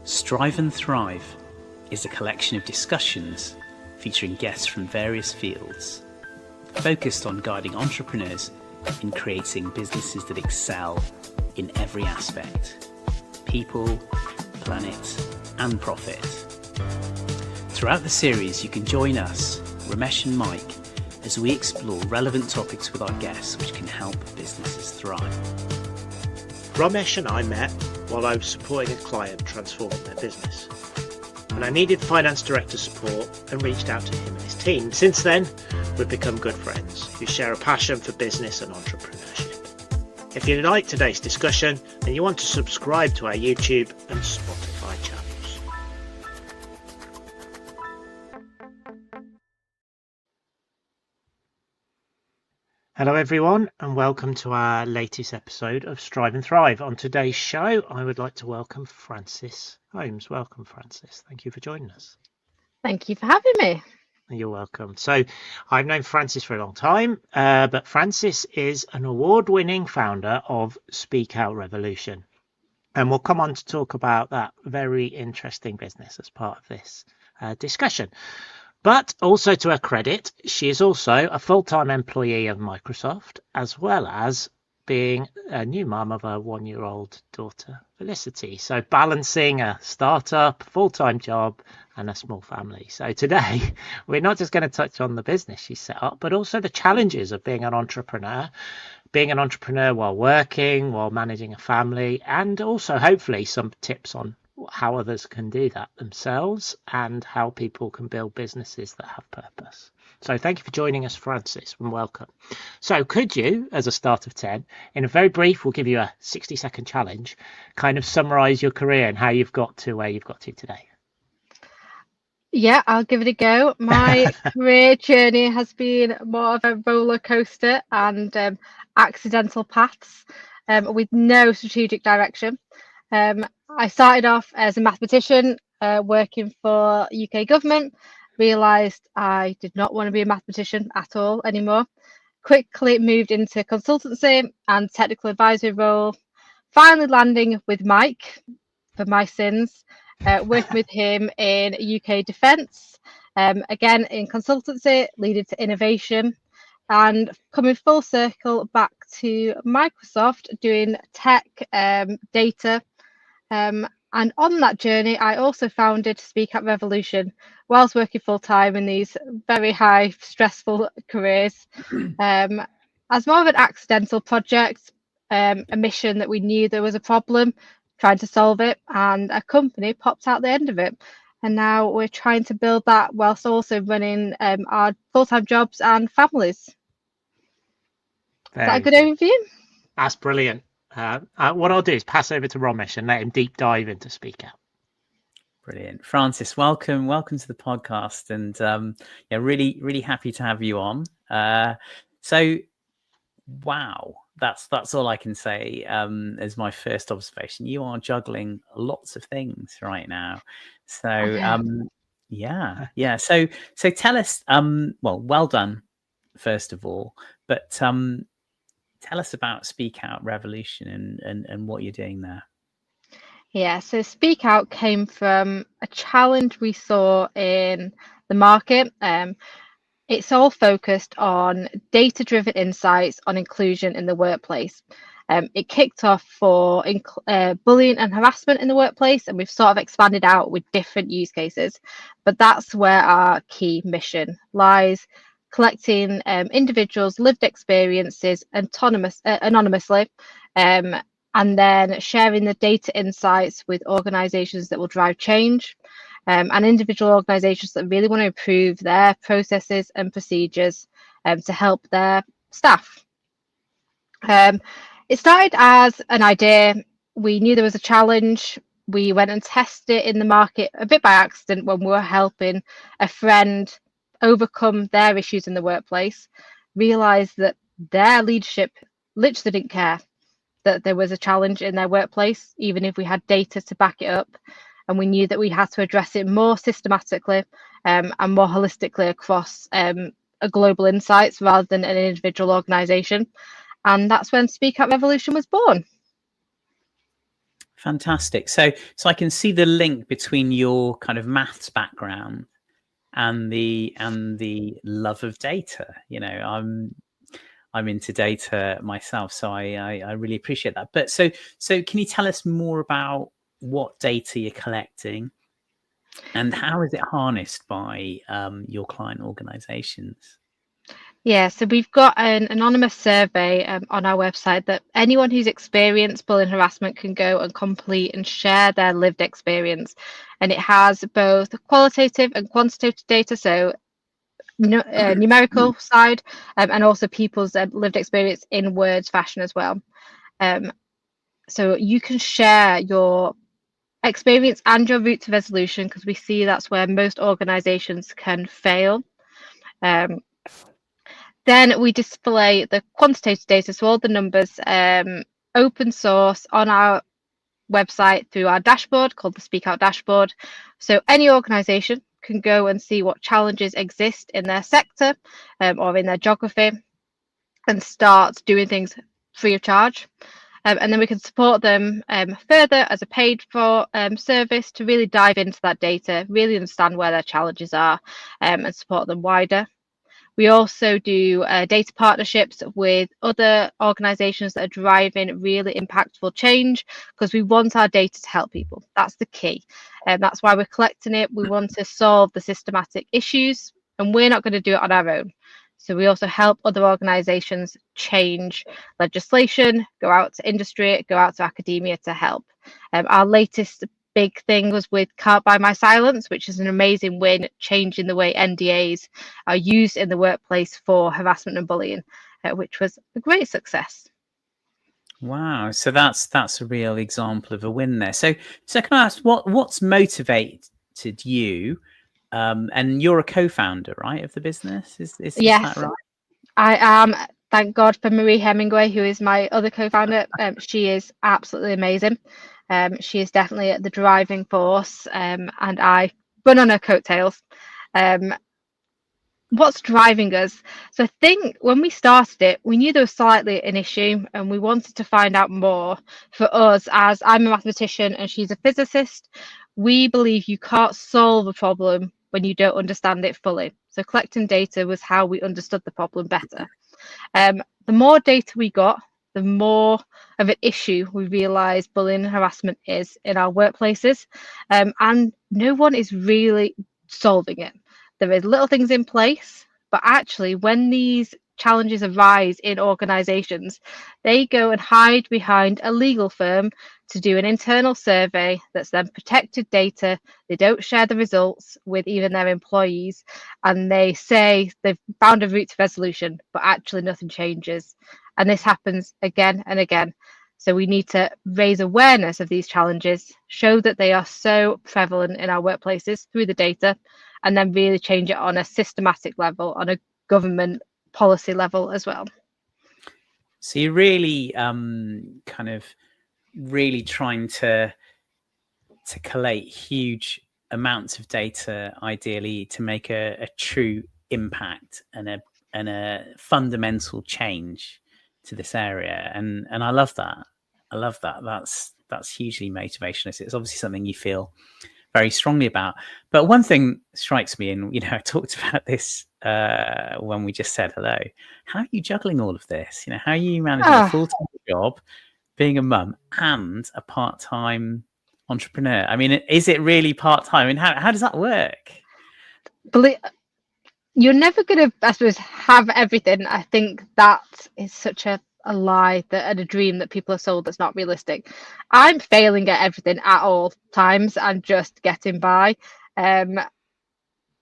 Strive and Thrive is a collection of discussions featuring guests from various fields, focused on guiding entrepreneurs in creating businesses that excel in every aspect: people, planet, and profit. Throughout the series, you can join us, Romesh and Mike, as we explore relevant topics with our guests which can help businesses thrive. Romesh and I met while I was supporting a client transforming their business, and I needed finance director support and reached out to him and his team. Since then, we've become good friends who share a passion for business and entrepreneurship. If you like today's discussion, then you want to subscribe to our YouTube and Spotify channels. Hello everyone, and welcome to our latest episode of Strive and Thrive. On today's show, I would like to welcome Frances Holmes. Welcome, Frances. Thank you for joining us. Thank you for having me. You're welcome. So I've known Frances for a long time, but Frances is an award-winning founder of Speak Out Revolution. And we'll come on to talk about that very interesting business as part of this discussion. But also, to her credit, she is also a full-time employee of Microsoft, as well as being a new mum of a one-year-old daughter, Felicity. So balancing a startup, full-time job, and a small family. So today, we're not just going to touch on the business she's set up, but also the challenges of being an entrepreneur while working, while managing a family, and also hopefully some tips on how others can do that themselves and how people can build businesses that have purpose. So thank you for joining us, Frances, and welcome. So could you, as a start of 10, in a very brief, we'll give you a 60-second challenge, kind of summarize your career and how you've got to where you've got to today? Yeah, I'll give it a go. My career journey has been more of a roller coaster and accidental paths with no strategic direction. I started off as a mathematician working for UK government, realised I did not want to be a mathematician at all anymore. Quickly moved into consultancy and technical advisory role, finally landing with Mike for my sins, working with him in UK defence, again in consultancy, leading to innovation, and coming full circle back to Microsoft doing tech, data. And on that journey, I also founded Speak Out Revolution whilst working full time in these very high stressful careers. As more of an accidental project, a mission that we knew there was a problem, trying to solve it, and a company popped out the end of it. And now we're trying to build that whilst also running our full-time jobs and families. Is that a good overview? That's brilliant. What I'll do is pass over to Romesh and let him deep dive into Speak Out. Brilliant. Frances, welcome to the podcast, and really happy to have you on. So wow, that's all I can say as my first observation. You are juggling lots of things right now. So yeah. So tell us, well done first of all, but tell us about Speak Out Revolution and what you're doing there. Yeah, so Speak Out came from a challenge we saw in the market. It's all focused on data-driven insights on inclusion in the workplace. It kicked off for bullying and harassment in the workplace, and we've sort of expanded out with different use cases. But that's where our key mission lies: collecting individuals' lived experiences anonymously, and then sharing the data insights with organisations that will drive change, and individual organisations that really want to improve their processes and procedures to help their staff. It started as an idea. We knew there was a challenge. We went and tested it in the market a bit by accident when we were helping a friend overcome their issues in the workplace, realised that their leadership literally didn't care that there was a challenge in their workplace, even if we had data to back it up. And we knew that we had to address it more systematically and more holistically across a global insights rather than an individual organisation. And that's when Speak Out Revolution was born. Fantastic. So I can see the link between your kind of maths background and the love of data. You know, I'm into data myself, so I really appreciate that. But so can you tell us more about what data you're collecting and how is it harnessed by your client organizations? Yeah, so we've got an anonymous survey on our website that anyone who's experienced bullying harassment can go and complete and share their lived experience. And it has both qualitative and quantitative data, so numerical side, and also people's lived experience in words fashion as well. So you can share your experience and your route to resolution, because we see that's where most organizations can fail. Then we display the quantitative data, so all the numbers, open source on our website through our dashboard called the Speak Out dashboard. So any organization can go and see what challenges exist in their sector or in their geography and start doing things free of charge. And then we can support them further as a paid for service to really dive into that data, really understand where their challenges are, and support them wider. We also do data partnerships with other organizations that are driving really impactful change, because we want our data to help people. That's the key. And that's why we're collecting it. We want to solve the systematic issues, and we're not going to do it on our own. So we also help other organizations change legislation, go out to industry, go out to academia to help. Our latest big thing was with Can't Buy My Silence, which is an amazing win, changing the way NDAs are used in the workplace for harassment and bullying, which was a great success. Wow, so that's a real example of a win there. So can I ask what's motivated you? And you're a co-founder, right, of the business? Is Yes, that right? I am. Thank God for Marie Hemingway, who is my other co-founder. She is absolutely amazing. She is definitely the driving force, and I run on her coattails. What's driving us? So I think when we started it, we knew there was slightly an issue and we wanted to find out more. For us, as I'm a mathematician and she's a physicist, we believe you can't solve a problem when you don't understand it fully. So collecting data was how we understood the problem better. The more data we got, the more of an issue we realised bullying and harassment is in our workplaces, and no one is really solving it. There is little things in place, but actually when these challenges arise in organisations, they go and hide behind a legal firm to do an internal survey that's then protected data. They don't share the results with even their employees, and they say they've found a route to resolution, but actually nothing changes. And this happens again and again. So we need to raise awareness of these challenges, show that they are so prevalent in our workplaces through the data, and then really change it on a systematic level, on a government policy level as well. So you're really kind of really trying to collate huge amounts of data, ideally to make a true impact and a fundamental change to this area. And I love that. That's hugely motivational. It's obviously something you feel very strongly about. But one thing strikes me, and I talked about this when we just said hello. How are you juggling all of this? How are you managing a full-time job, being a mum, and a part-time entrepreneur? I mean, is it really part-time? I mean, how does that work? You're never going to, I suppose, have everything. I think that is such a lie and a dream that people are sold that's not realistic. I'm failing at everything at all times and just getting by. And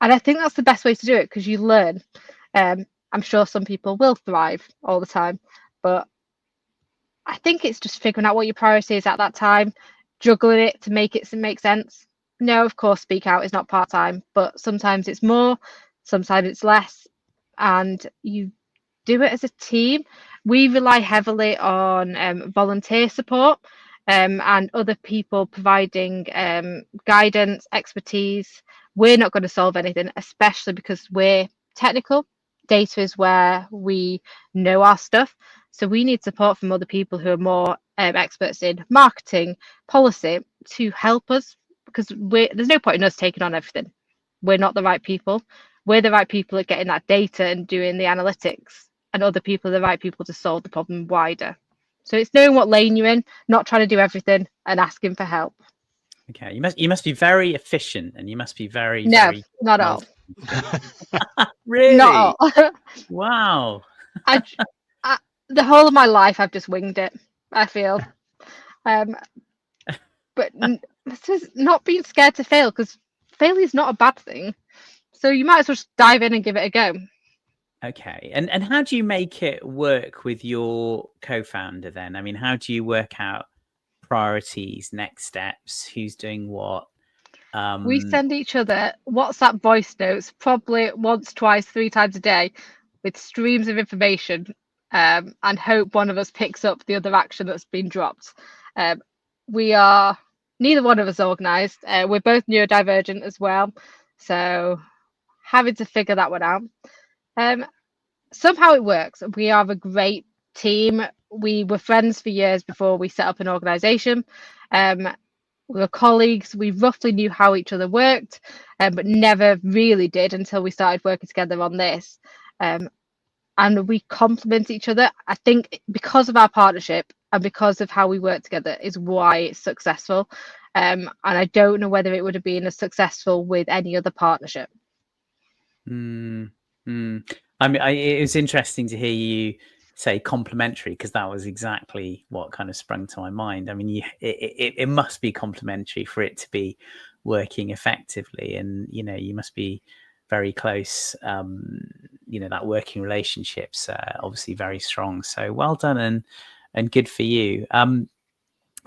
I think that's the best way to do it, because you learn. I'm sure some people will thrive all the time, but I think it's just figuring out what your priority is at that time, juggling it to make sense. No, of course, Speak Out is not part-time, but sometimes it's more, sometimes it's less, and you do it as a team. We rely heavily on volunteer support and other people providing guidance, expertise. We're not going to solve anything, especially because we're technical. Data is where we know our stuff. So we need support from other people who are more experts in marketing, policy, to help us, because there's no point in us taking on everything. We're not the right people. We're the right people at getting that data and doing the analytics, and other people are the right people to solve the problem wider. So it's knowing what lane you're in, not trying to do everything and asking for help. Okay, you must be very efficient, and you must be very not at all. Really? Not at all. Wow. The whole of my life I've just winged it, I feel. But this is not being scared to fail, because failure is not a bad thing. So you might as well just dive in and give it a go. Okay, and how do you make it work with your co-founder then? I mean, how do you work out priorities, next steps, who's doing what? We send each other WhatsApp voice notes probably once, twice, 3 times a day with streams of information, and hope one of us picks up the other action that's been dropped. Neither one of us organised. We're both neurodivergent as well, so having to figure that one out. Somehow it works. We are a great team. We were friends for years before we set up an organisation. We were colleagues. We roughly knew how each other worked, but never really did until we started working together on this. And we complement each other. I think because of our partnership and because of how we work together is why it's successful. And I don't know whether it would have been as successful with any other partnership. I mean, it was interesting to hear you say complementary, because that was exactly what kind of sprung to my mind. I mean, it must be complementary for it to be working effectively, and you must be very close. That working relationship's obviously very strong. So well done, and good for you. I'm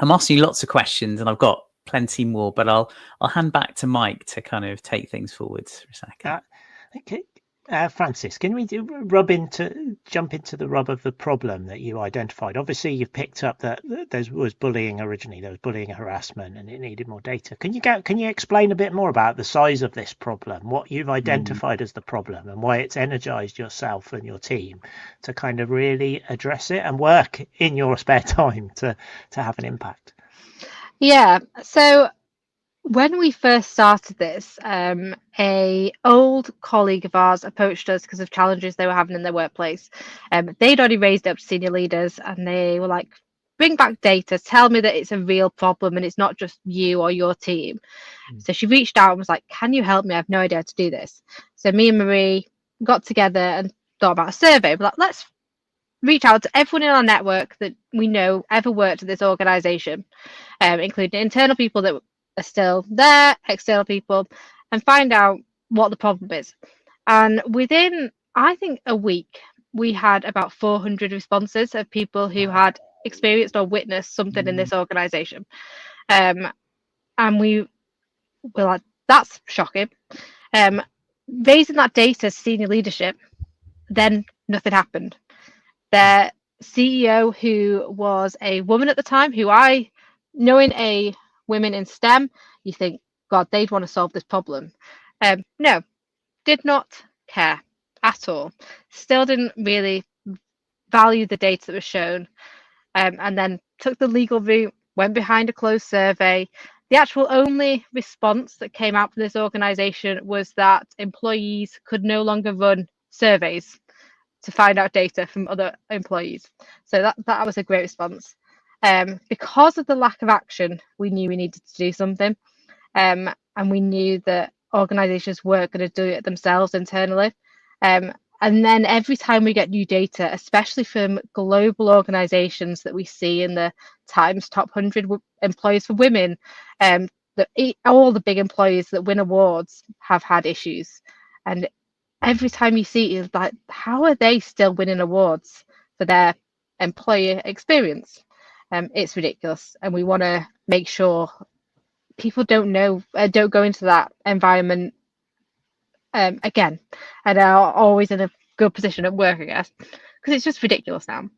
asking you lots of questions, and I've got plenty more, but I'll hand back to Mike to kind of take things forwards for a second. Okay. Frances, can we jump into the rub of the problem that you identified? Obviously, you've picked up that there was bullying originally. There was bullying and harassment, and it needed more data. Can you explain a bit more about the size of this problem, what you've identified as the problem, and why it's energized yourself and your team to kind of really address it and work in your spare time to have an impact? Yeah. So when we first started this, a old colleague of ours approached us because of challenges they were having in their workplace. They'd already raised it up to senior leaders, and they were like, bring back data, tell me that it's a real problem and it's not just you or your team. So she reached out and was like, can you help me? I have no idea how to do this. So me and Marie got together and thought about a survey. We're like, let's reach out to everyone in our network that we know ever worked at this organisation, including internal people that are still there, external people, and find out what the problem is. And within, I think, a week, we had about 400 responses of people who had experienced or witnessed something in this organisation. And we were like, that's shocking. Raising that data to senior leadership, then nothing happened. Their CEO, who was a woman at the time, knowing a women in STEM, you think, God, they'd want to solve this problem. No, did not care at all. Still didn't really value the data that was shown, and then took the legal route, went behind a closed survey. The actual only response that came out from this organisation was that employees could no longer run surveys to find out data from other employees. So that was a great response. Because of the lack of action, we knew we needed to do something, and we knew that organisations weren't going to do it themselves internally. And then every time we get new data, especially from global organisations that we see in the Times Top 100 employees for women, all the big employers that win awards have had issues. And every time you see it, it's like, how are they still winning awards for their employer experience? It's ridiculous, and we want to make sure people don't go into that environment again, and are always in a good position at work, I guess, because it's just ridiculous now.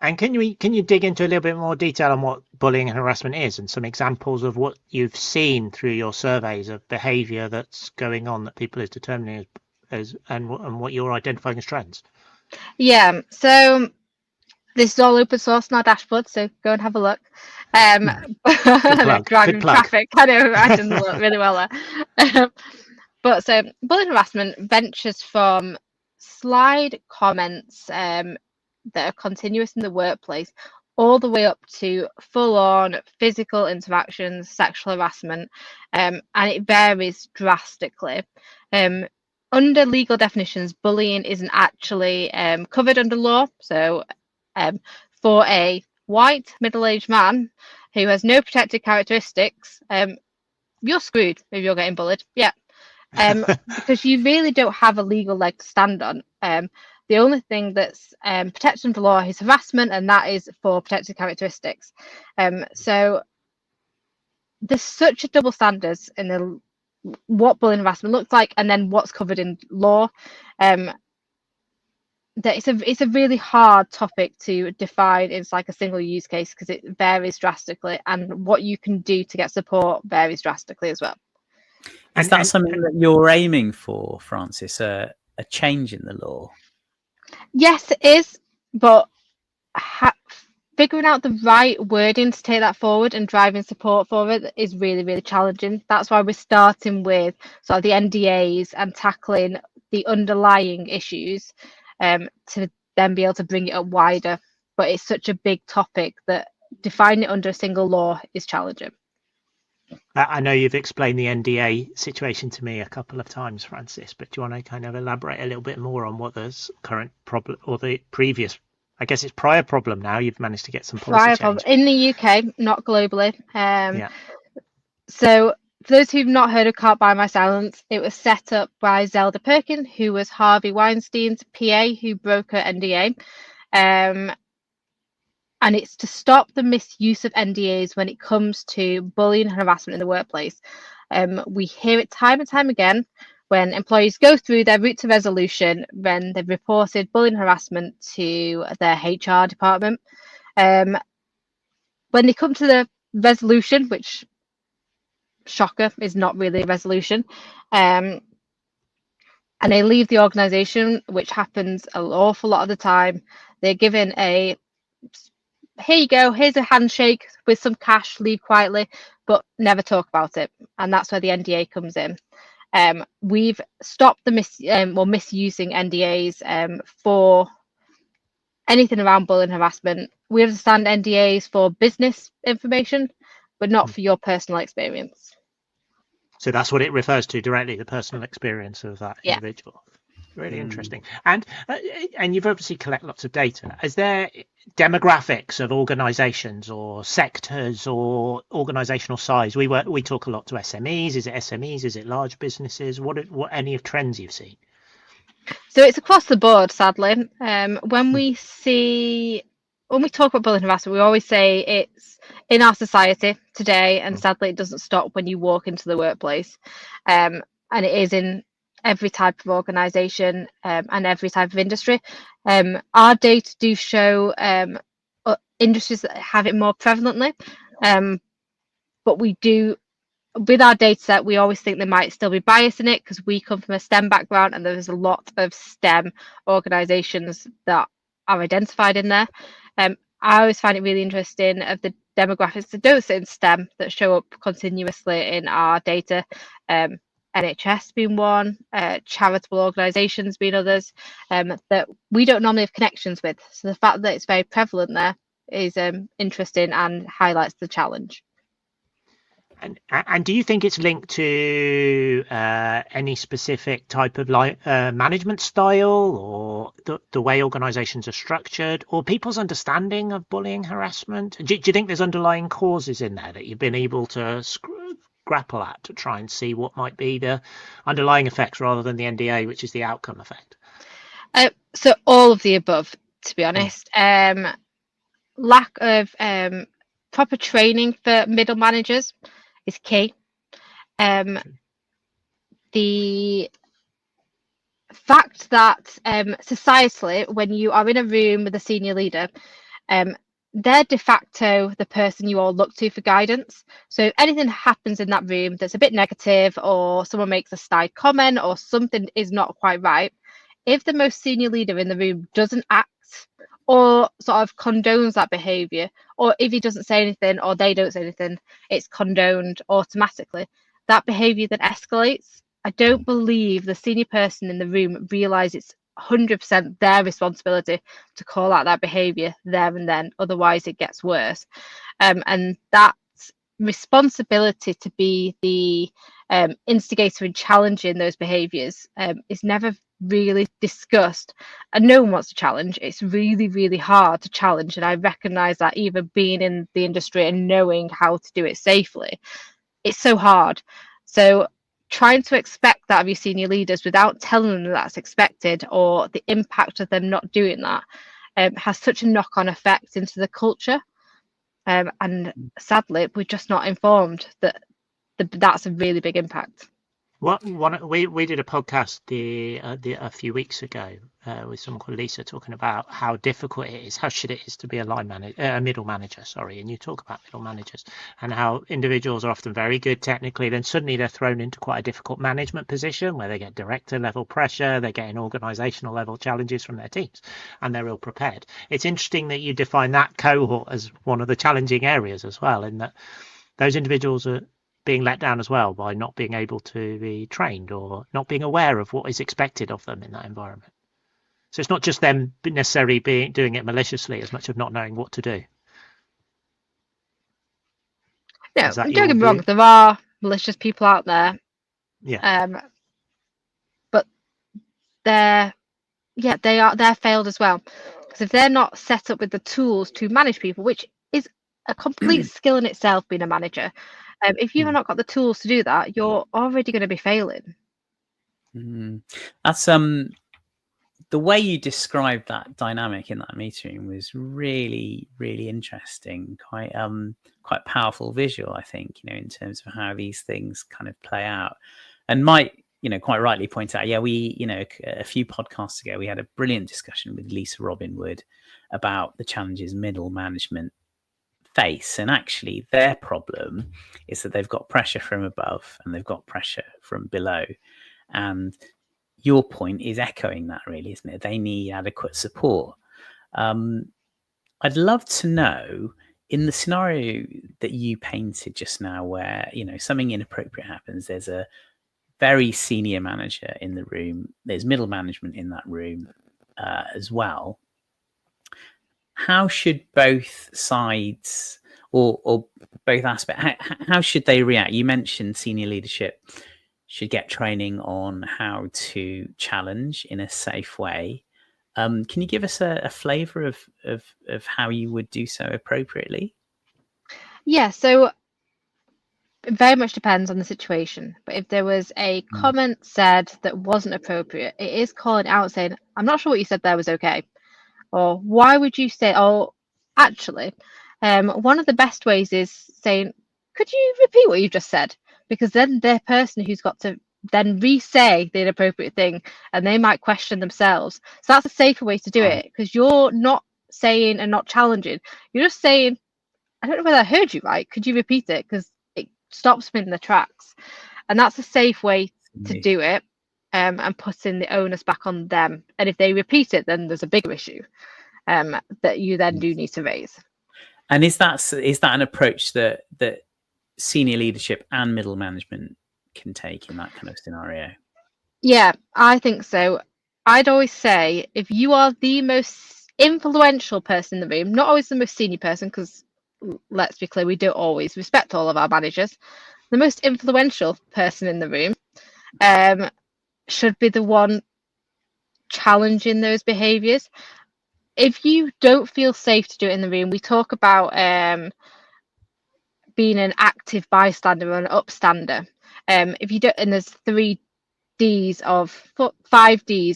And can you dig into a little bit more detail on what bullying and harassment is, and some examples of what you've seen through your surveys of behaviour that's going on that people is determining and what you're identifying as trends? Yeah, so This is all open source in our dashboard, so go and have a look. Good Driving plug. traffic, I know, I didn't look really well there. But so bullying harassment ventures from slide comments that are continuous in the workplace, all the way up to full-on physical interactions, sexual harassment, and it varies drastically. Under legal definitions, bullying isn't actually covered under law. So for a white middle-aged man who has no protected characteristics, you're screwed if you're getting bullied. Yeah. Because you really don't have a legal leg to stand on. The only thing that's protected under law is harassment, and that is for protected characteristics. So there's such a double standards in what bullying harassment looks like, and then what's covered in law. That it's a really hard topic to define. It's like a single use case because it varies drastically, and what you can do to get support varies drastically as well. Is that something that you're aiming for, Frances? A change in the law? Yes, it is, but figuring out the right wording to take that forward and driving support for it is really, really challenging. That's why we're starting with sort of the NDAs and tackling the underlying issues to then be able to bring it up wider. But it's such a big topic that defining it under a single law is challenging. I know you've explained the NDA situation to me a couple of times, Frances, but do you want to kind of elaborate a little bit more on what the current problem or the previous, I guess it's prior problem now, you've managed to get some policy change. In the UK, not globally. So for those who've not heard of Can't Buy My Silence, it was set up by Zelda Perkin, who was Harvey Weinstein's PA, who broke her NDA. And it's to stop the misuse of NDAs when it comes to bullying and harassment in the workplace. We hear it time and time again when employees go through their route to resolution when they've reported bullying and harassment to their HR department. When they come to the resolution, which, shocker, is not really a resolution, and they leave the organisation, which happens an awful lot of the time, they're given a here you go, here's a handshake with some cash, leave quietly, but never talk about it. And that's where the NDA comes in. We've stopped the misusing NDAs for anything around bullying and harassment. We understand NDAs for business information, but not for your personal experience. So that's what it refers to directly, the personal experience of that individual. Really interesting. And you've obviously collect lots of data. Is there demographics of organizations or sectors or organizational size? We talk a lot to SMEs. Is it SMEs? Is it large businesses? What any of trends you've seen? So it's across the board, sadly. When we talk about bullying and harassment, we always say it's in our society today, and sadly it doesn't stop when you walk into the workplace. And it is in every type of organisation and every type of industry. Our data do show industries that have it more prevalently, but we do, with our data set, we always think there might still be bias in it because we come from a STEM background and there's a lot of STEM organisations that are identified in there. I always find it really interesting of the demographics that don't sit in STEM that show up continuously in our data. NHS being one, charitable organisations being others, that we don't normally have connections with. So the fact that it's very prevalent there is interesting and highlights the challenge. And do you think it's linked to any specific type of management style or the way organisations are structured or people's understanding of bullying, harassment? Do you think there's underlying causes in there that you've been able to grapple at to try and see what might be the underlying effects rather than the NDA, which is the outcome effect? So all of the above, to be honest. Lack of proper training for middle managers is key. The fact that societally, when you are in a room with a senior leader, they're de facto the person you all look to for guidance. So if anything happens in that room that's a bit negative, or someone makes a snide comment, or something is not quite right, if the most senior leader in the room doesn't act respects or sort of condones that behavior, or if he doesn't say anything or they don't say anything, it's condoned automatically, that behavior then escalates. I don't believe the senior person in the room realizes it's 100% their responsibility to call out that behavior there and then, otherwise it gets worse. And that responsibility to be the instigator in challenging those behaviors is never really discussed, and no one wants to challenge. It's really, really hard to challenge, and I recognize that even being in the industry and knowing how to do it safely, it's so hard. So trying to expect that of your senior leaders without telling them that's expected, or the impact of them not doing that, has such a knock-on effect into the culture. And sadly, we're just not informed that that's a really big impact. We did a podcast a few weeks ago with someone called Lisa, talking about how difficult it is, how shit it is to be a middle manager. And you talk about middle managers and how individuals are often very good technically, then suddenly they're thrown into quite a difficult management position where they get director level pressure, they're getting organizational level challenges from their teams, and they're ill prepared. It's interesting that you define that cohort as one of the challenging areas as well, in that those individuals are being let down as well by not being able to be trained or not being aware of what is expected of them in that environment. So it's not just them necessarily doing it maliciously as much of not knowing what to do. No, don't get me wrong, there are malicious people out there. Yeah. But they're failed as well. Because if they're not set up with the tools to manage people, which is a complete skill in itself, being a manager, if you've not got the tools to do that, you're already going to be failing. That's the way you described that dynamic in that meeting was really, really interesting. Quite powerful visual, I think, in terms of how these things kind of play out. And Mike, quite rightly point out, we, a few podcasts ago, we had a brilliant discussion with Lisa Robinwood about the challenges middle management face, and actually their problem is that they've got pressure from above and they've got pressure from below, and your point is echoing that, really, isn't it? They need adequate support. I'd love to know, in the scenario that you painted just now where something inappropriate happens, there's a very senior manager in the room, there's middle management in that room as well. How should both sides or both aspects, how should they react? You mentioned senior leadership should get training on how to challenge in a safe way. Can you give us a flavour of how you would do so appropriately? Yeah, so it very much depends on the situation. But if there was a comment said that wasn't appropriate, it is calling out saying, I'm not sure what you said there was okay. Or why would you say, oh, actually, one of the best ways is saying, could you repeat what you just said? Because then the person who's got to then re-say the inappropriate thing, and they might question themselves. So that's a safer way to do it, because you're not saying and not challenging. You're just saying, I don't know whether I heard you right. Could you repeat it? Because it stops them in the tracks. And that's a safe way to do it. And putting the onus back on them. And if they repeat it, then there's a bigger issue that you then do need to raise. And is that an approach that senior leadership and middle management can take in that kind of scenario? Yeah, I think so. I'd always say, if you are the most influential person in the room, not always the most senior person, because let's be clear, we don't always respect all of our managers, the most influential person in the room should be the one challenging those behaviors. If you don't feel safe to do it in the room, we talk about being an active bystander or an upstander. If you don't, and there's 5 Ds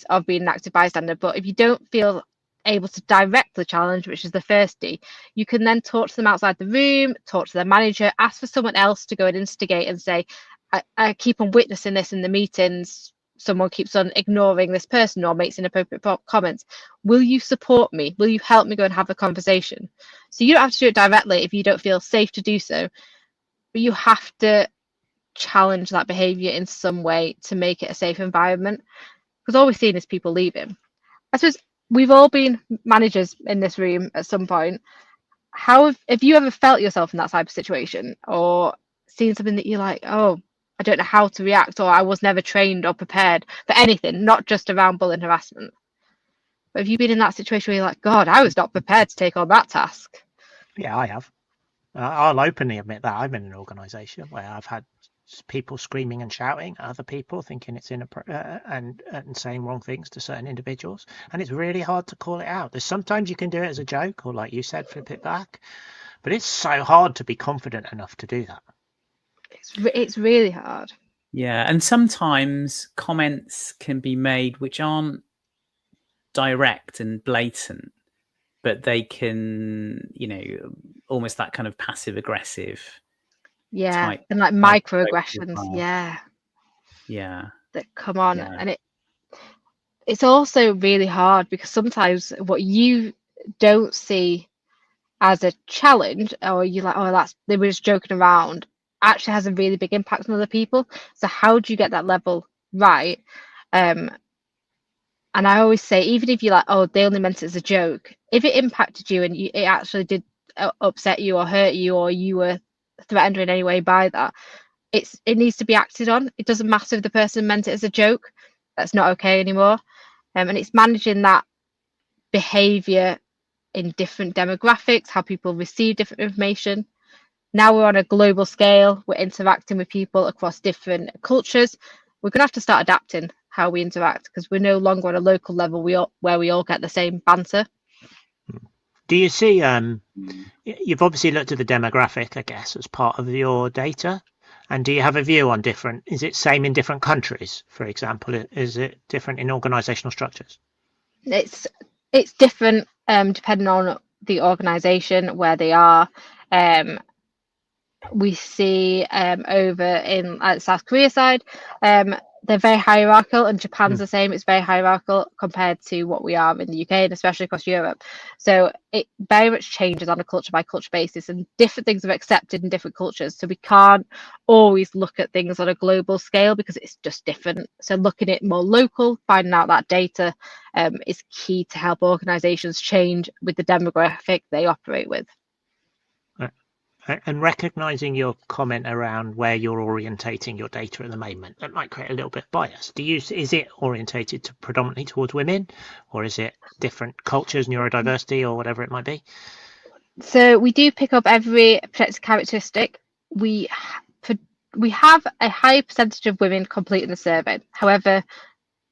of being an active bystander, but if you don't feel able to direct the challenge, which is the first D, you can then talk to them outside the room, talk to their manager, ask for someone else to go and instigate and say, I keep on witnessing this in the meetings. Someone keeps on ignoring this person or makes inappropriate comments. Will you support me? Will you help me go and have a conversation? So you don't have to do it directly if you don't feel safe to do so, but you have to challenge that behavior in some way to make it a safe environment, because all we're seeing is people leaving. I suppose we've all been managers in this room at some point. How have you ever felt yourself in that type of situation, or seen something that you're like, oh, I don't know how to react, or I was never trained or prepared for anything, not just around bullying harassment? But have you been in that situation where you're like, God, I was not prepared to take on that task? Yeah, I have. I'll openly admit that I'm in an organisation where I've had people screaming and shouting at other people, thinking it's inappropriate, and saying wrong things to certain individuals, and it's really hard to call it out. There's sometimes you can do it as a joke, or like you said, flip it back, but it's so hard to be confident enough to do that. It's really hard. Yeah, and sometimes comments can be made which aren't direct and blatant, but they can, almost that kind of passive aggressive. Yeah, type, and like microaggressions. Yeah, that come on, Yeah. and it's also really hard because sometimes what you don't see as a challenge, or you're like, oh, they were just joking around, actually has a really big impact on other people. So how do you get that level right? And I always say, even if you're like, oh, they only meant it as a joke, if it impacted you and it actually did upset you or hurt you, or you were threatened in any way by that, it needs to be acted on. It doesn't matter if the person meant it as a joke. That's not okay anymore. And it's managing that behavior in different demographics, how people receive different information. Now we're on a global scale, we're interacting with people across different cultures. We're going to have to start adapting how we interact, because we're no longer on a local level where we all get the same banter. Do you see, you've obviously looked at the demographic, I guess, as part of your data. And do you have a view on is it same in different countries, for example? Is it different in organisational structures? It's different depending on the organisation, where they are. We see over in South Korea side, they're very hierarchical, and Japan's the same. It's very hierarchical compared to what we are in the UK, and especially across Europe. So it very much changes on a culture by culture basis, and different things are accepted in different cultures. So we can't always look at things on a global scale because it's just different. So looking at more local, finding out that data is key to help organisations change with the demographic they operate with. And recognising your comment around where you're orientating your data at the moment, that might create a little bit of bias. Is it orientated predominantly towards women, or is it different cultures, neurodiversity, or whatever it might be? So we do pick up every protected characteristic. We have a high percentage of women completing the survey. However,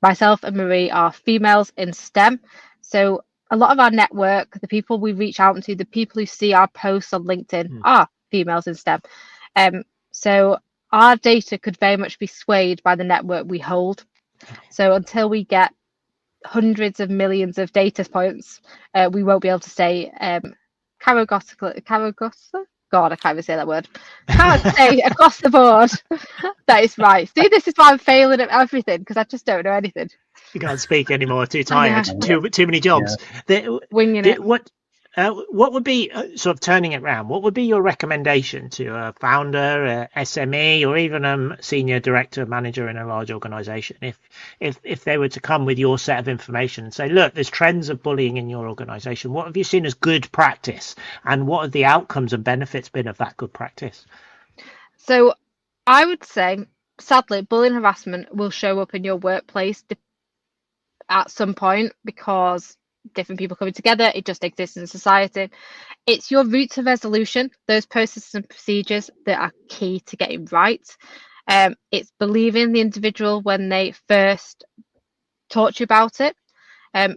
myself and Marie are females in STEM. So a lot of our network, the people we reach out to, the people who see our posts on LinkedIn are females in STEM. So our data could very much be swayed by the network we hold. So until we get hundreds of millions of data points, we won't be able to say Karagossa? God, I can't even say that word. Can't say across the board that is right. See, this is why I'm failing at everything, because I just don't know anything. You can't speak anymore. Too tired. Too many jobs. Winging it. What would be sort of turning it around? What would be your recommendation to a founder, a SME, or even a senior director, manager in a large organisation, if they were to come with your set of information and say, look, there's trends of bullying in your organisation. What have you seen as good practice, and what have the outcomes and benefits been of that good practice? So I would say, sadly, bullying and harassment will show up in your workplace at some point, because different people coming together, it just exists in society. It's your route to resolution, those processes and procedures that are key to getting right. It's believing the individual when they first talk to you about it,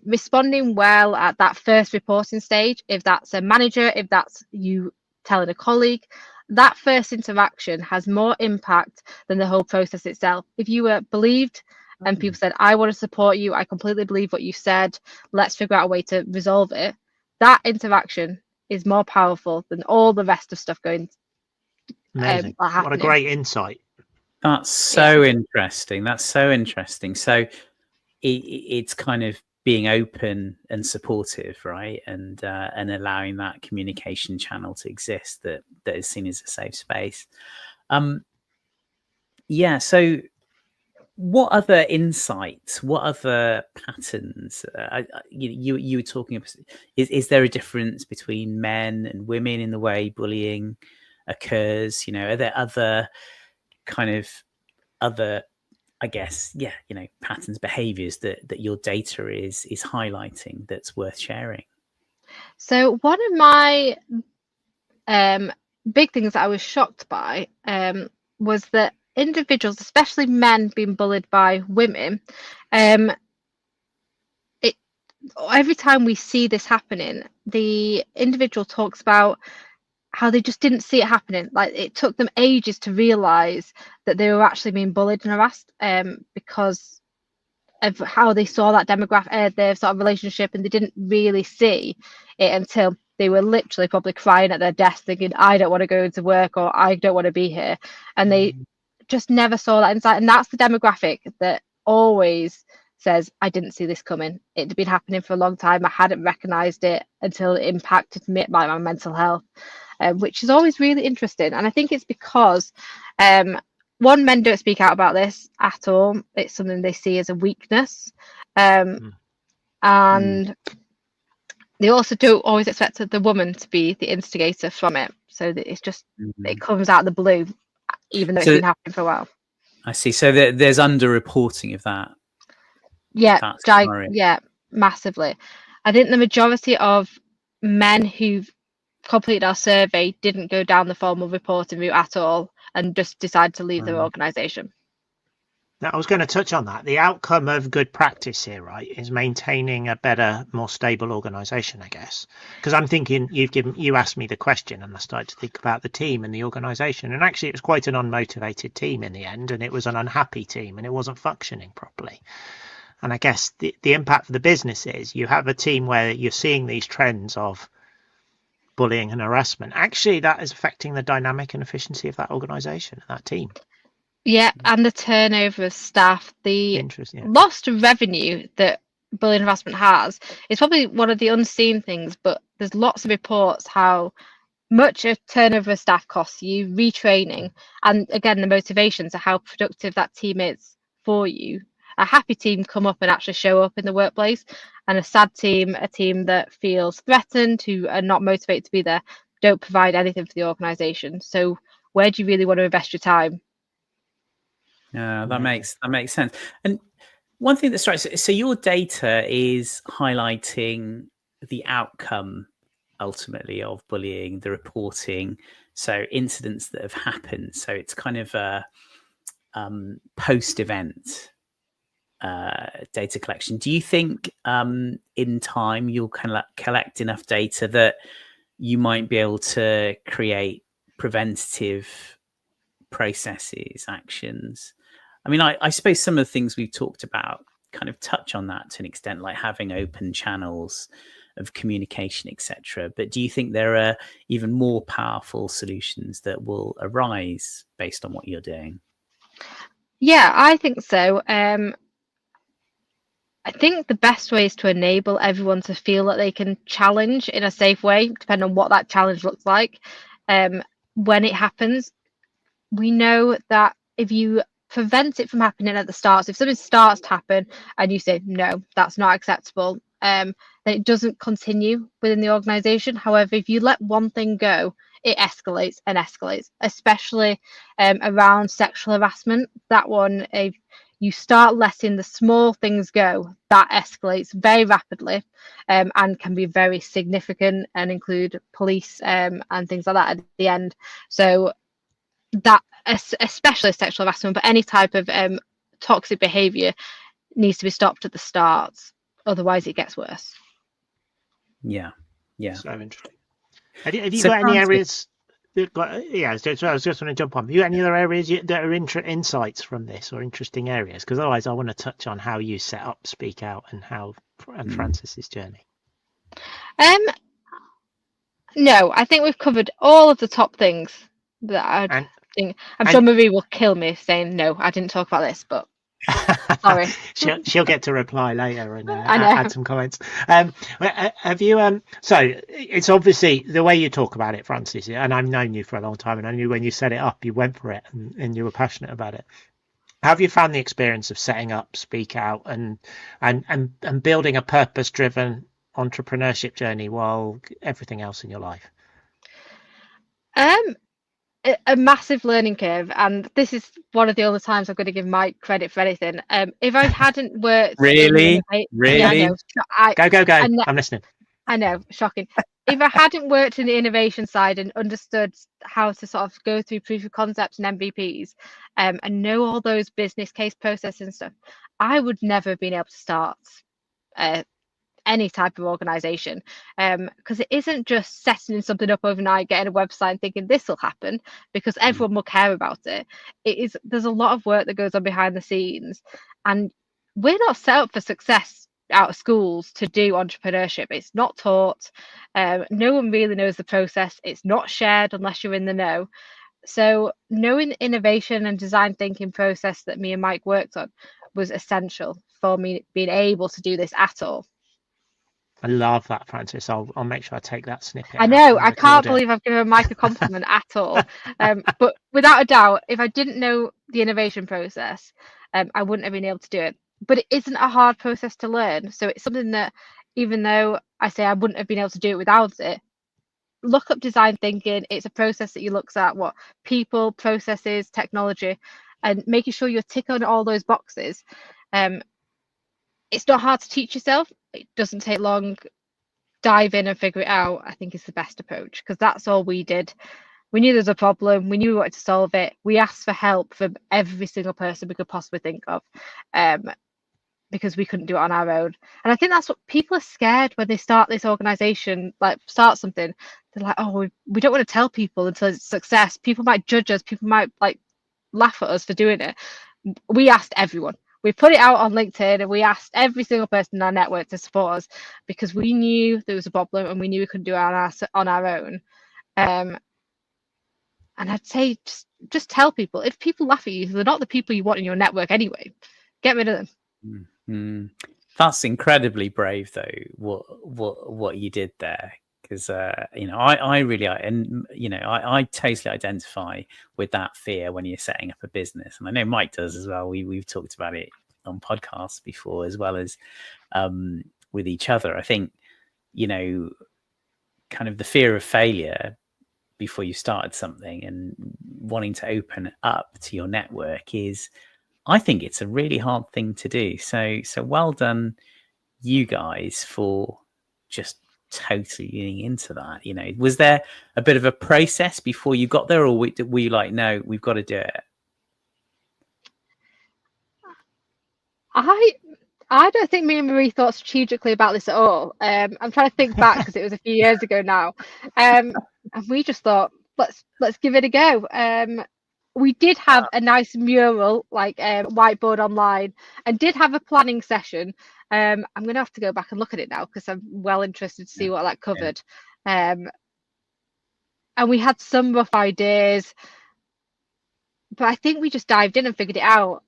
responding well at that first reporting stage, if that's a manager, if that's you telling a colleague. That first interaction has more impact than the whole process itself. If you were believed and people said, I want to support you, I completely believe what you said, let's figure out a way to resolve it, that interaction is more powerful than all the rest of stuff going Amazing. What a great insight. That's so interesting. That's so interesting. So it's kind of being open and supportive, right? And allowing that communication channel to exist that is seen as a safe space. So what other insights, what other patterns you were talking about? Is there a difference between men and women in the way bullying occurs? Are there other I guess, patterns, behaviors that your data is highlighting that's worth sharing? So one of my big things that I was shocked by was that individuals, especially men being bullied by women, every time we see this happening, the individual talks about how they just didn't see it happening. Like, it took them ages to realize that they were actually being bullied and harassed because of how they saw that demographic, their sort of relationship, and they didn't really see it until they were literally probably crying at their desk thinking, I don't want to go into work, or I don't want to be here. And they just never saw that insight. And that's the demographic that always says, I didn't see this coming. It had been happening for a long time. I hadn't recognized it until it impacted me, my mental health, which is always really interesting. And I think it's because one, men don't speak out about this at all. It's something they see as a weakness. And they also don't always expect the woman to be the instigator from it. So that it's just, it comes out of the blue, even though it's been happening for a while. I see. So there's underreporting of that. Yeah, yeah, massively. I think the majority of men who've completed our survey didn't go down the formal reporting route at all and just decided to leave their organisation. Now, I was going to touch on that. The outcome of good practice here, right, is maintaining a better, more stable organisation, I guess. Because I'm thinking, you asked me the question, and I started to think about the team and the organisation. And actually, it was quite an unmotivated team in the end, and it was an unhappy team, and it wasn't functioning properly. And I guess the impact for the business is you have a team where you're seeing these trends of bullying and harassment. Actually, that is affecting the dynamic and efficiency of that organisation, that team. Yeah, and the turnover of staff, the lost revenue that bullying and harassment has is probably one of the unseen things, but there's lots of reports how much a turnover of staff costs you, retraining, and again, the motivation to how productive that team is for you. A happy team come up and actually show up in the workplace, and a sad team, a team that feels threatened, who are not motivated to be there, don't provide anything for the organisation. So where do you really want to invest your time? Yeah, that makes sense. And one thing that strikes me, so your data is highlighting the outcome ultimately of bullying, the reporting, so incidents that have happened. So it's kind of a post-event data collection. Do you think in time you'll collect enough data that you might be able to create preventative processes, actions? I mean, I suppose some of the things we've talked about kind of touch on that to an extent, like having open channels of communication, etc. But do you think there are even more powerful solutions that will arise based on what you're doing? Yeah, I think so. I think the best way is to enable everyone to feel that they can challenge in a safe way, depending on what that challenge looks like. When it happens, we know that if you prevent it from happening at the start, so if something starts to happen and you say, no, that's not acceptable, then it doesn't continue within the organisation. However, if you let one thing go, it escalates and escalates, especially around sexual harassment. That one, if you start letting the small things go, that escalates very rapidly and can be very significant and include police and things like that at the end. So that, especially sexual harassment, but any type of toxic behaviour needs to be stopped at the start. Otherwise, it gets worse. Yeah. So interesting. Have you got any areas? Yeah, so I was just going to jump on. Have you got any other areas that are insights from this, or interesting areas? Because otherwise, I want to touch on how you set up Speak Out and Frances's journey. No, I think we've covered all of the top things that I think. I'm sure Marie will kill me saying no, I didn't talk about this, but sorry. she'll get to reply later and add some comments. Have you so it's obviously the way you talk about it, Frances, and I've known you for a long time, and I knew when you set it up you went for it and you were passionate about it. How have you found the experience of setting up Speak Out and building a purpose-driven entrepreneurship journey while everything else in your life? A massive learning curve, and this is one of the only times I'm going to give Mike credit for anything. If I hadn't worked Really? yeah, I know. Go. I I'm listening. I know, shocking. If I hadn't worked in the innovation side and understood how to sort of go through proof of concepts and MVPs, and know all those business case processes and stuff, I would never have been able to start any type of organization, because it isn't just setting something up overnight, getting a website and thinking this will happen because everyone will care about it. There's a lot of work that goes on behind the scenes, and we're not set up for success out of schools to do entrepreneurship. It's not taught. No one really knows the process. It's not shared unless you're in the know. So knowing the innovation and design thinking process that me and Mike worked on was essential for me being able to do this at all. I love that, Frances. I'll make sure I take that snippet. I know. I can't believe I've given Mike a compliment at all. But without a doubt, if I didn't know the innovation process, I wouldn't have been able to do it. But it isn't a hard process to learn. So it's something that, even though I say I wouldn't have been able to do it without it, look up design thinking. It's a process that you looks at what people, processes, technology, and making sure you're ticking all those boxes. It's not hard to teach yourself. It doesn't take long. Dive in and figure it out, I think, is the best approach, because that's all we did. We knew there's a problem. We knew we wanted to solve it. We asked for help from every single person we could possibly think of, because we couldn't do it on our own. And I think that's what people are scared when they start this organization, like start something. They're like, oh, we don't want to tell people until it's a success. People might judge us. People might like laugh at us for doing it. We asked everyone. We put it out on LinkedIn and we asked every single person in our network to support us, because we knew there was a problem and we knew we couldn't do it on our own. And I'd say just tell people. If people laugh at you, they're not the people you want in your network anyway. Get rid of them. Mm-hmm. That's incredibly brave, though, what you did there. Because I really, and I totally identify with that fear when you're setting up a business, and I know Mike does as well. We've talked about it on podcasts before, as well as with each other. I think kind of the fear of failure before you started something and wanting to open up to your network I think it's a really hard thing to do. So well done, you guys, for just totally leaning into that. Was there a bit of a process before you got there, or were you like, no, we've got to do it? I don't think me and Marie thought strategically about this at all. I'm trying to think back, because it was a few years ago now, and we just thought, let's give it a go. We did have a nice mural, like whiteboard online, and did have a planning session. I'm going to have to go back and look at it now, because I'm well interested to see what that covered. And we had some rough ideas, but I think we just dived in and figured it out.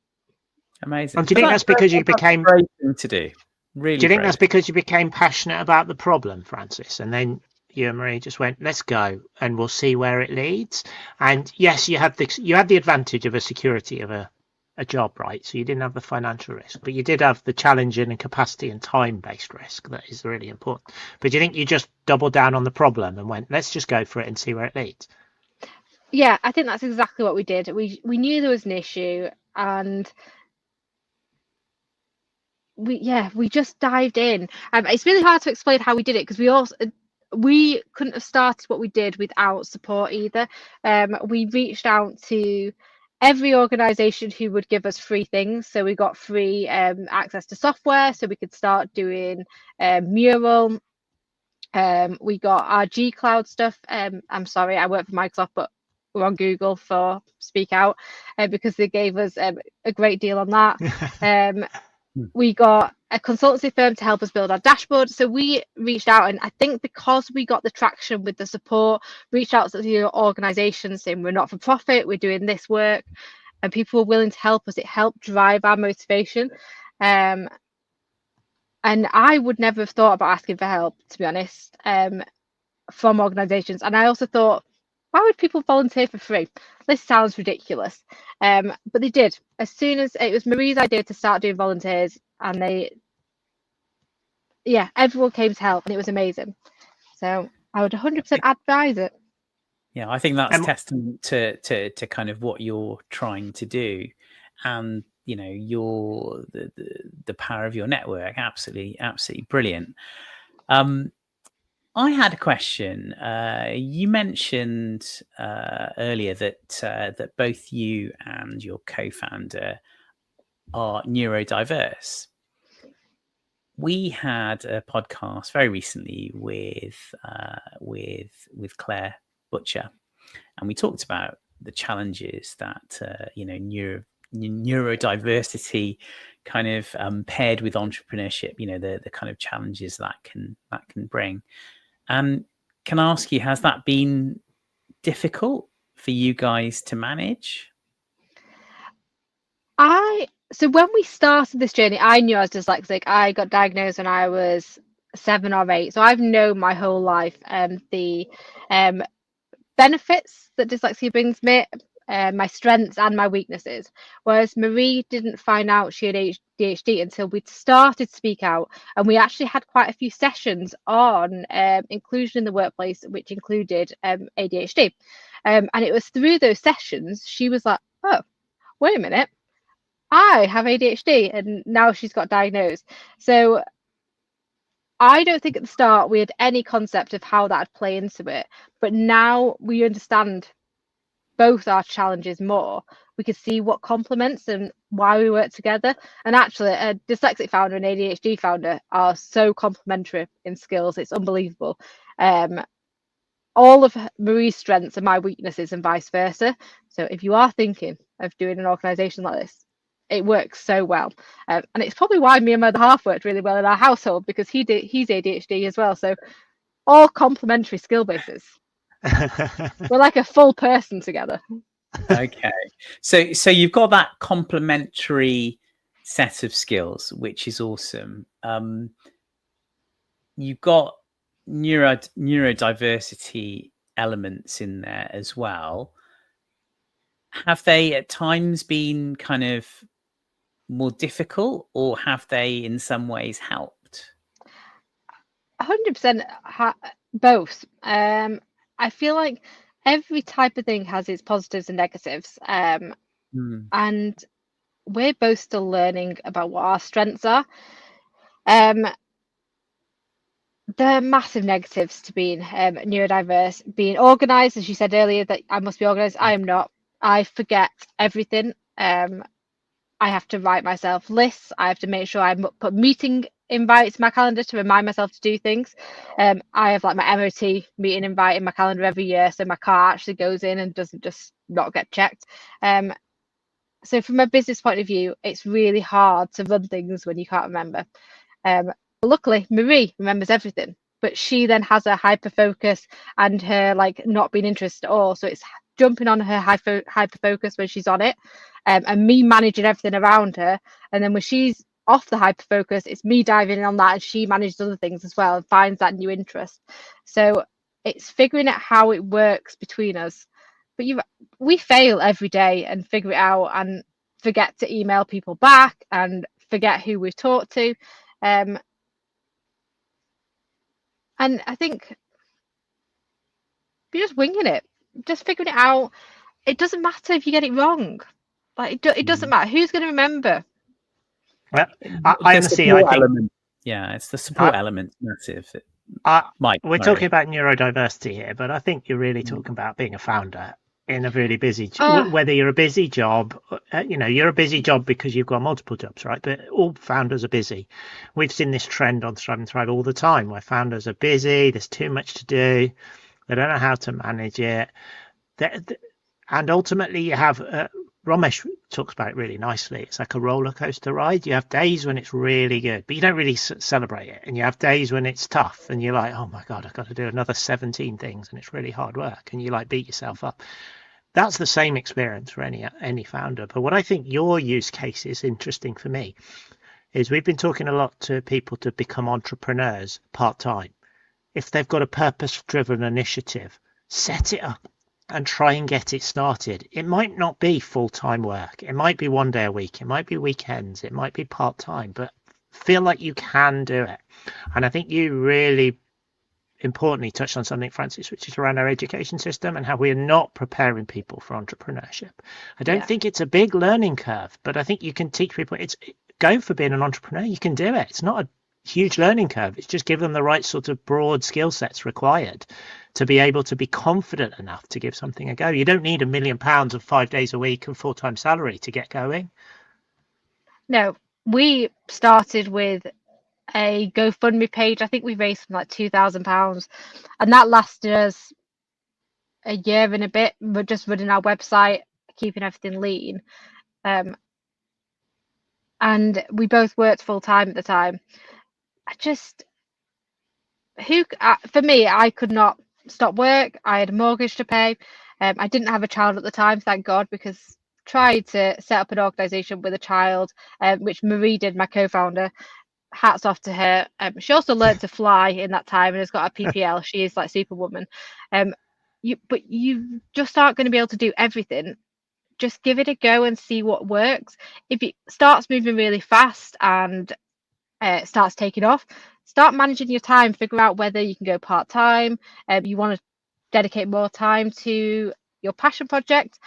Amazing. And do you think that's because you became great thing to do? Really? Do you think that's because you became passionate about the problem, Frances, and then you and Marie just went, let's go and we'll see where it leads? And yes, you had the advantage of a security of a job, right? So you didn't have the financial risk, but you did have the challenging and capacity and time-based risk. That is really important. But do you think you just doubled down on the problem and went, let's just go for it and see where it leads? Yeah, I think that's exactly what we did. We knew there was an issue, and we just dived in. It's really hard to explain how we did it, because we couldn't have started what we did without support either. We reached out to every organization who would give us free things. So we got free access to software, so we could start doing Mural. We got our G Cloud stuff. I'm sorry, I work for Microsoft, but we're on Google for Speak Out, because they gave us a great deal on that. We got a consultancy firm to help us build our dashboard. So we reached out, and I think because we got the traction with the support, reached out to the organizations saying we're not for profit, we're doing this work, and people were willing to help us. It helped drive our motivation. And I would never have thought about asking for help, to be honest, from organizations. And I also thought, why would people volunteer for free? This sounds ridiculous. But they did. As soon as it was Marie's idea to start doing volunteers, and everyone came to help, and it was amazing. So I would 100% advise it. Yeah, I think that's testament to kind of what you're trying to do, and the power of your network. Absolutely brilliant. I had a question. You mentioned earlier that both you and your co-founder are neurodiverse. We had a podcast very recently with Claire Butcher, and we talked about the challenges that neurodiversity kind of paired with entrepreneurship, the kind of challenges that can bring. Can I ask you, has that been difficult for you guys to manage? So when we started this journey, I knew I was dyslexic. I got diagnosed when I was 7 or 8. So I've known my whole life the benefits that dyslexia brings me, my strengths and my weaknesses. Whereas Marie didn't find out she had ADHD until we'd started to speak out, and we actually had quite a few sessions on inclusion in the workplace, which included ADHD. And it was through those sessions she was like, oh, wait a minute, I have ADHD, and now she's got diagnosed. So I don't think at the start we had any concept of how that would play into it, but now we understand both our challenges more. We could see what complements and why we work together. And actually, a dyslexic founder and ADHD founder are so complementary in skills. It's unbelievable. All of Marie's strengths are my weaknesses and vice versa. So if you are thinking of doing an organisation like this, it works so well. And it's probably why me and my other half worked really well in our household, because he's ADHD as well. So all complementary skill bases. We're like a full person together. Okay, so you've got that complementary set of skills, which is awesome. You've got neurodiversity elements in there as well. Have they at times been kind of more difficult, or have they in some ways helped? 100% both. I feel like every type of thing has its positives and negatives, and we're both still learning about what our strengths are. There are massive negatives to being neurodiverse. Being organised, as you said earlier, that I must be organised. I am not. I forget everything. I have to write myself lists. I have to make sure I put meeting invites in my calendar to remind myself to do things. I have like my MOT meeting invite in my calendar every year, so my car actually goes in and doesn't just not get checked. So from a business point of view, it's really hard to run things when you can't remember. Luckily, Marie remembers everything, but she then has a hyper focus and her like not being interested at all. So it's jumping on her hyper focus when she's on it, and me managing everything around her. And then when she's off the hyper focus, it's me diving in on that, and she manages other things as well and finds that new interest. So it's figuring out how it works between us. But we fail every day and figure it out, and forget to email people back and forget who we've talked to. And I think you're just winging it, just figuring it out. It doesn't matter if you get it wrong. Like it doesn't matter who's going to remember. Well, I see. I think, it's the support element massive. We're talking about neurodiversity here, but I think you're really talking about being a founder in a really busy whether you're a busy job, you're a busy job because you've got multiple jobs, right? But all founders are busy. We've seen this trend on Strive and Thrive all the time, where founders are busy, there's too much to do, they don't know how to manage it, and ultimately you have Romesh talks about it really nicely. It's like a roller coaster ride. You have days when it's really good, but you don't really celebrate it. And you have days when it's tough and you're like, oh my God, I've got to do another 17 things and it's really hard work. And you like beat yourself up. That's the same experience for any founder. But what I think your use case is interesting for me is we've been talking a lot to people to become entrepreneurs part-time. If they've got a purpose-driven initiative, set it up and try and get it started. It might not be full-time work. It might be 1 day a week. It might be weekends. It might be part-time, but feel like you can do it. And I think you really importantly touched on something, Frances, which is around our education system and how we are not preparing people for entrepreneurship. I don't think it's a big learning curve, but I think you can teach people. It's go for being an entrepreneur. You can do it. It's not a huge learning curve. It's just give them the right sort of broad skill sets required to be able to be confident enough to give something a go. You don't need £1 million of 5 days a week and full-time salary to get going. No, we started with a GoFundMe page. I think we raised something like £2,000, and that lasted us a year and a bit. We're just running our website, keeping everything lean, and we both worked full time at the time. For me, I could not stop work. I had a mortgage to pay. I didn't have a child at the time, thank God, because tried to set up an organisation with a child, which Marie did, my co-founder. Hats off to her. She also learned to fly in that time and has got a PPL. She is like Superwoman. But you just aren't going to be able to do everything. Just give it a go and see what works. If it starts moving really fast and starts taking off, start managing your time. Figure out whether you can go part-time. You want to dedicate more time to your passion project.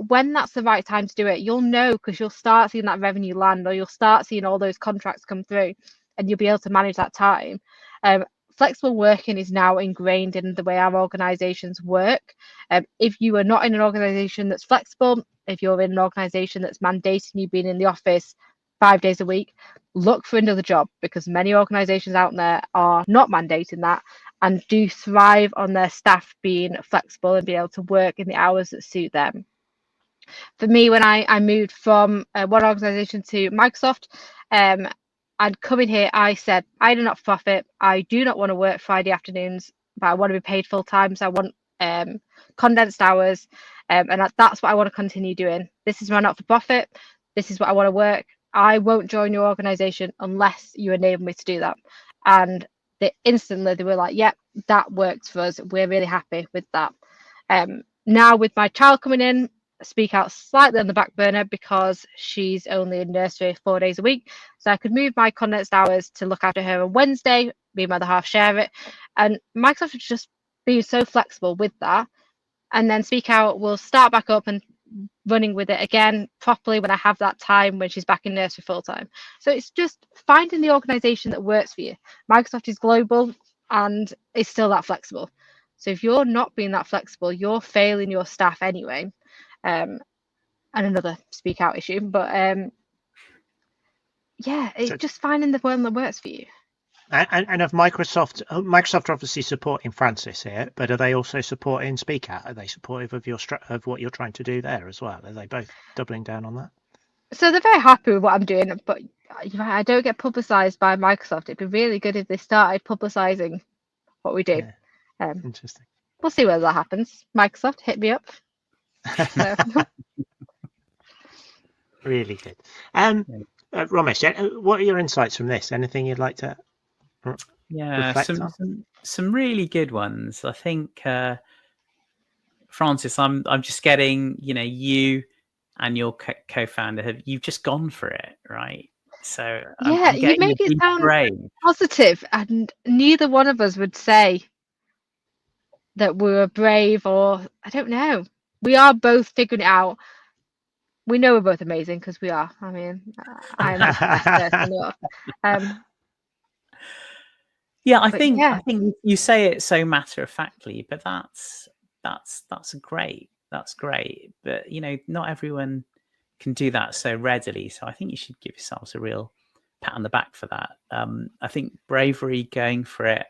When that's the right time to do it, you'll know, because you'll start seeing that revenue land, or you'll start seeing all those contracts come through, and you'll be able to manage that time. Flexible working is now ingrained in the way our organizations work. If you are not in an organization that's flexible, if you're in an organization that's mandating you being in the office 5 days a week, look for another job, because many organizations out there are not mandating that and do thrive on their staff being flexible and be able to work in the hours that suit them. For me, when I moved from one organization to Microsoft, and coming here, I said, I do not profit. I do not want to work Friday afternoons, but I want to be paid full time. So I want condensed hours, and that's what I want to continue doing. This is my not-for-profit. This is what I want to work. I won't join your organization unless you enable me to do that. And instantly they were like, yep, that works for us. We're really happy with that. Now with my child coming in, Speak Out slightly on the back burner because she's only in nursery 4 days a week. So I could move my condensed hours to look after her on Wednesday, me and my other half share it. And Microsoft has just been so flexible with that. And then Speak Out will start back up and running with it again properly when I have that time, when she's back in nursery full time. So it's just finding the organization that works for you. Microsoft is global and is still that flexible. So if you're not being that flexible, you're failing your staff anyway. And another Speak Out issue, but it's just finding the one that works for you. And of Microsoft obviously supporting Frances here, but are they also supporting Speak Out? Are they supportive of what you're trying to do there as well? Are they both doubling down on that? So they're very happy with what I'm doing, but I don't get publicised by Microsoft. It'd be really good if they started publicising what we do. Yeah. Interesting. We'll see whether that happens. Microsoft, hit me up. Really good. Romesh, what are your insights from this? Anything you'd like to reflect on? Some really good ones. I think Frances, I'm just getting, you and your co-founder you've just gone for it, right? So I'm you make it sound brave. Positive, and neither one of us would say that we were brave, or I don't know. We are both figuring it out. We know we're both amazing because we are. I mean, I'm the best person. I think you say it so matter of factly, but that's great. That's great. But not everyone can do that so readily. So I think you should give yourselves a real pat on the back for that. I think bravery, going for it.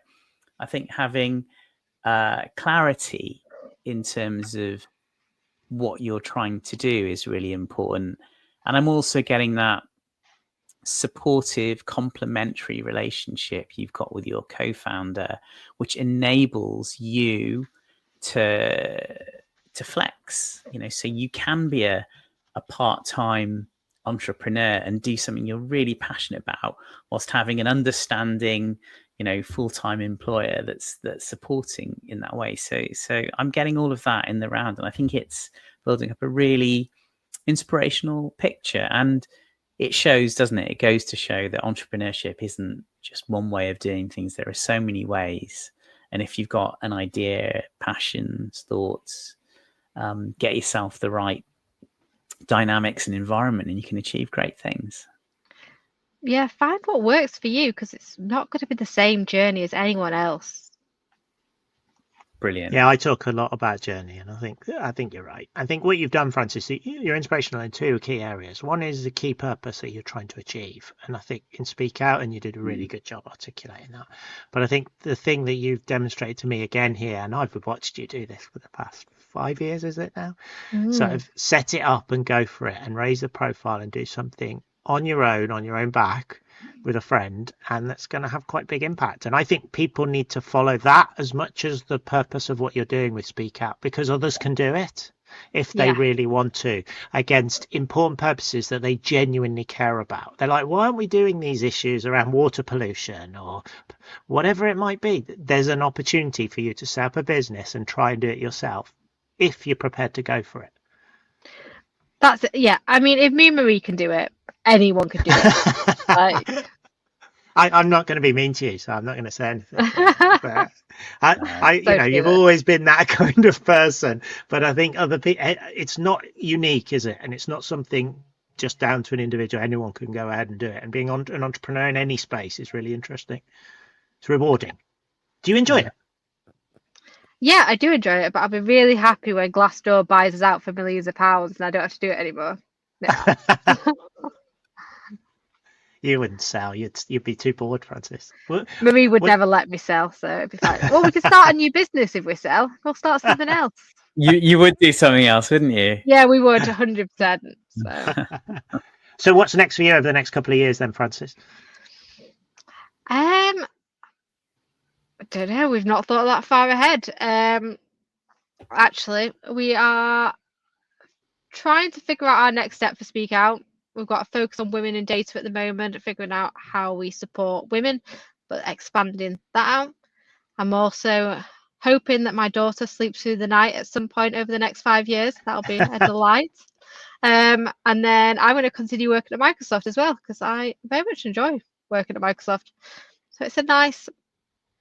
I think having clarity in terms of what you're trying to do is really important. And I'm also getting that supportive, complementary relationship you've got with your co-founder, which enables you to flex, so you can be a part-time entrepreneur and do something you're really passionate about whilst having an understanding, full-time employer that's supporting in that way. So I'm getting all of that in the round, and I think it's building up a really inspirational picture. And it shows, doesn't it? It goes to show that entrepreneurship isn't just one way of doing things. There are so many ways. And if you've got an idea, passions, thoughts, get yourself the right dynamics and environment, and you can achieve great things. Yeah, find what works for you, because it's not going to be the same journey as anyone else. Brilliant. Yeah, I talk a lot about journey, and I think you're right. I think what you've done, Frances, you're inspirational in two key areas. One is the key purpose that you're trying to achieve, and I think in Speak Out, and you did a really good job articulating that. But I think the thing that you've demonstrated to me again here, and I've watched you do this for the past 5 years, is it now? Sort of set it up and go for it, and raise the profile and do something on your own back, with a friend, and that's going to have quite big impact. And I think people need to follow that as much as the purpose of what you're doing with Speak Out, because others can do it if they really want to, against important purposes that they genuinely care about. They're like, why aren't we doing these issues around water pollution or whatever it might be? There's an opportunity for you to set up a business and try and do it yourself if you're prepared to go for it. That's it. Yeah, I mean, if me and Marie can do it, anyone could do it. I'm not going to be mean to you, so I'm not going to say anything. But you've always been that kind of person. But I think other people, it's not unique, is it? And it's not something just down to an individual. Anyone can go ahead and do it. And being an entrepreneur in any space is really interesting. It's rewarding. Do you enjoy it? Yeah, I do enjoy it, but I'll be really happy when Glassdoor buys us out for millions of pounds and I don't have to do it anymore. No. You wouldn't sell. You'd be too bored, Frances. Marie would never let me sell, so it'd be fine. Well, we could start a new business if we sell. We'll start something else. You would do something else, wouldn't you? Yeah, we would, 100%. So. So what's next for you over the next couple of years then, Frances? I don't know. We've not thought that far ahead. Actually, we are trying to figure out our next step for Speak Out. We've got a focus on women in data at the moment, figuring out how we support women, but expanding that out. I'm also hoping that my daughter sleeps through the night at some point over the next 5 years. That'll be a delight. And then I'm going to continue working at Microsoft as well, because I very much enjoy working at Microsoft. So it's a nice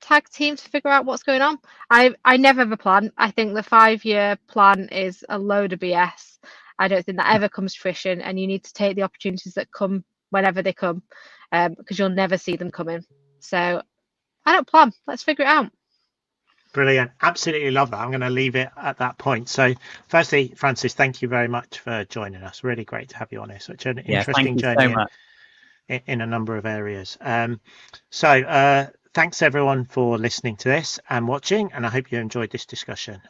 tag team to figure out what's going on. I never have a plan. I think the 5-year plan is a load of BS. I don't think that ever comes to fruition, and you need to take the opportunities that come whenever they come, because you'll never see them coming. So I don't plan. Let's figure it out. Brilliant. Absolutely love that. I'm going to leave it at that point. So firstly, Frances, thank you very much for joining us. Really great to have you on here. Such an interesting journey in a number of areas. So thanks everyone for listening to this and watching, and I hope you enjoyed this discussion.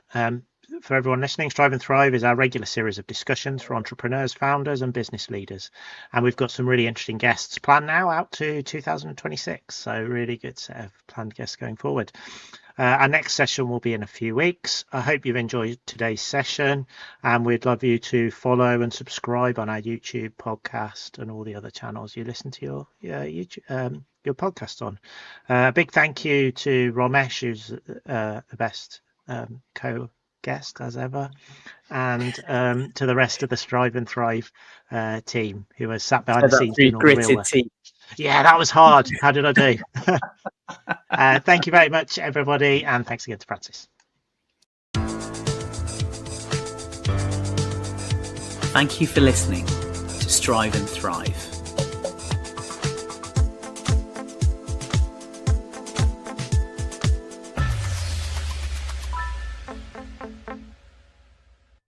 For everyone listening, Strive and Thrive is our regular series of discussions for entrepreneurs, founders and business leaders. And we've got some really interesting guests planned now out to 2026. So really good set of planned guests going forward. Our next session will be in a few weeks. I hope you've enjoyed today's session, and we'd love you to follow and subscribe on our YouTube podcast and all the other channels you listen to your podcast on. A big thank you to Romesh, who's the best co-guest as ever, and to the rest of the Strive and Thrive team who has sat behind the scenes doing all the real work. Yeah, that was hard. How did I do? Thank you very much, everybody, and thanks again to Frances. Thank you for listening to Strive and Thrive.